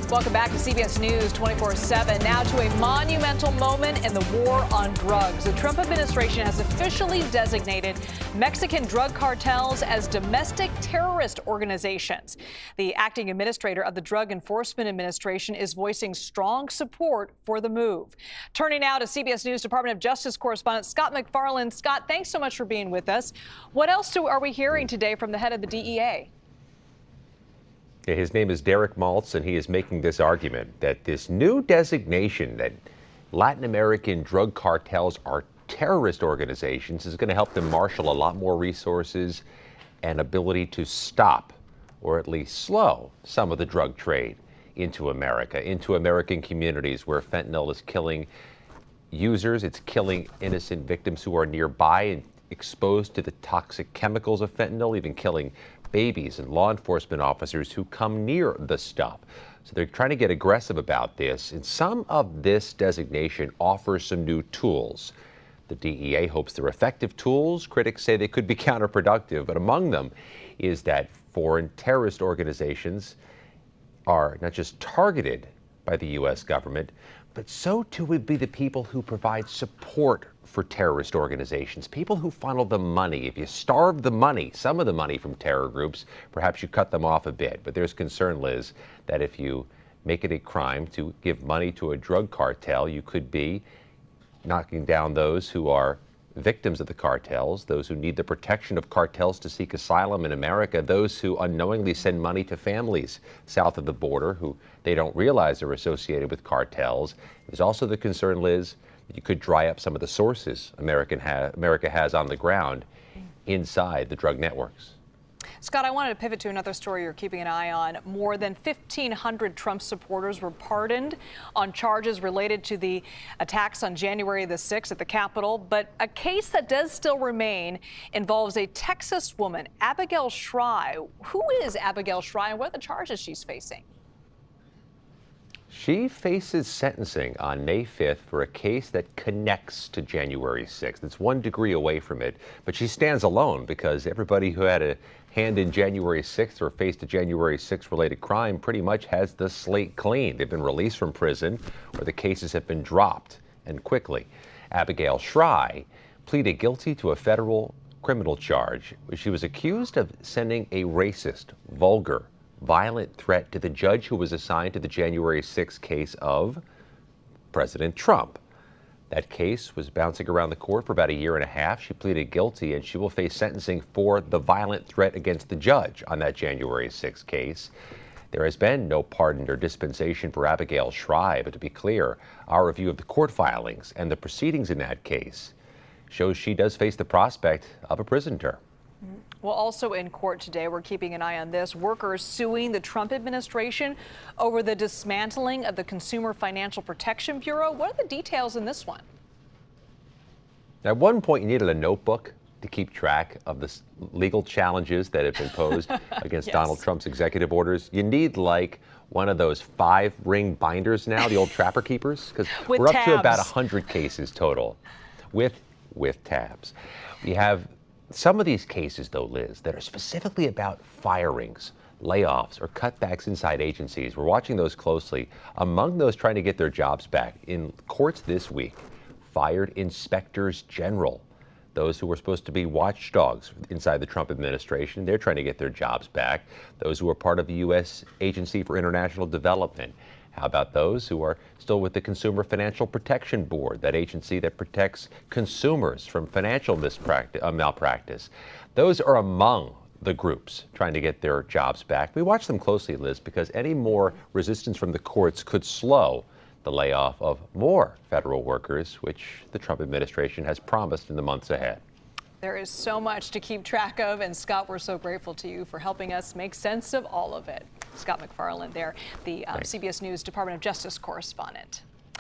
Welcome back to CBS News 24/7. Now to a monumental moment in the war on drugs. The Trump administration has officially designated Mexican drug cartels as domestic terrorist organizations. The acting administrator of the Drug Enforcement Administration is voicing strong support for the move. Turning now to CBS News Department of Justice correspondent Scott MacFarlane. Scott, thanks so much for being with us. What else are we hearing today from the head of the DEA? His name is Derek Maltz, and he is making this argument that this new designation that Latin American drug cartels are terrorist organizations is going to help them marshal a lot more resources and ability to stop, or at least slow, some of the drug trade into America, into American communities where fentanyl is killing users. It's killing innocent victims who are nearby and exposed to the toxic chemicals of fentanyl, even killing babies and law enforcement officers who come near the stuff. So they're trying to get aggressive about this, and some of this designation offers some new tools. The DEA hopes they're effective tools. Critics say they could be counterproductive, but among them is that foreign terrorist organizations are not just targeted by the U.S. government, but so too would be the people who provide support for terrorist organizations, people who funnel the money. If you starve the money, some of the money from terror groups, perhaps you cut them off a bit. But there's concern, Liz, that if you make it a crime to give money to a drug cartel, you could be knocking down those who are victims of the cartels, those who need the protection of cartels to seek asylum in America, those who unknowingly send money to families south of the border who they don't realize are associated with cartels. There's also the concern, Liz, that you could dry up some of the sources America has on the ground inside the drug networks. Scott, I wanted to pivot to another story you're keeping an eye on. More than 1,500 Trump supporters were pardoned on charges related to the attacks on January the 6th at the Capitol. But a case that does still remain involves a Texas woman, Abigail Schrei. Who is Abigail Schrei, and what are the charges she's facing? She faces sentencing on May 5th for a case that connects to January 6th. It's 1 degree away from it, but she stands alone because everybody who had a hand in January 6th or faced a January 6th related crime pretty much has the slate clean. They've been released from prison or the cases have been dropped, and quickly. Abigail Schrei pleaded guilty to a federal criminal charge. She was accused of sending a racist, vulgar, violent threat to the judge who was assigned to the January 6th case of President Trump. That case was bouncing around the court for about a year and a half. She pleaded guilty, and she will face sentencing for the violent threat against the judge on that January 6th case. There has been no pardon or dispensation for Abigail Schrei, but to be clear, our review of the court filings and the proceedings in that case shows she does face the prospect of a prison term. Well, also in court today, we're keeping an eye on this. Workers suing the Trump administration over the dismantling of the Consumer Financial Protection Bureau. What are the details in this one? At one point, you needed a notebook to keep track of the legal challenges that have been posed against Yes. Donald Trump's executive orders. You need like one of those 5-ring binders now, the old Trapper Keepers, because we're up to about 100 cases total with tabs. We have some of these cases, though, Liz, that are specifically about firings, layoffs, or cutbacks inside agencies. We're watching those closely. Among those trying to get their jobs back in courts this week, fired inspectors general, those who were supposed to be watchdogs inside the Trump administration, they're trying to get their jobs back. Those who are part of the U.S. Agency for International Development. How about those who are still with the Consumer Financial Protection Board, that agency that protects consumers from financial malpractice? Those are among the groups trying to get their jobs back. We watch them closely, Liz, because any more resistance from the courts could slow the layoff of more federal workers, which the Trump administration has promised in the months ahead. There is so much to keep track of, and Scott, we're so grateful to you for helping us make sense of all of it. Scott MacFarlane there, the CBS News Department of Justice correspondent.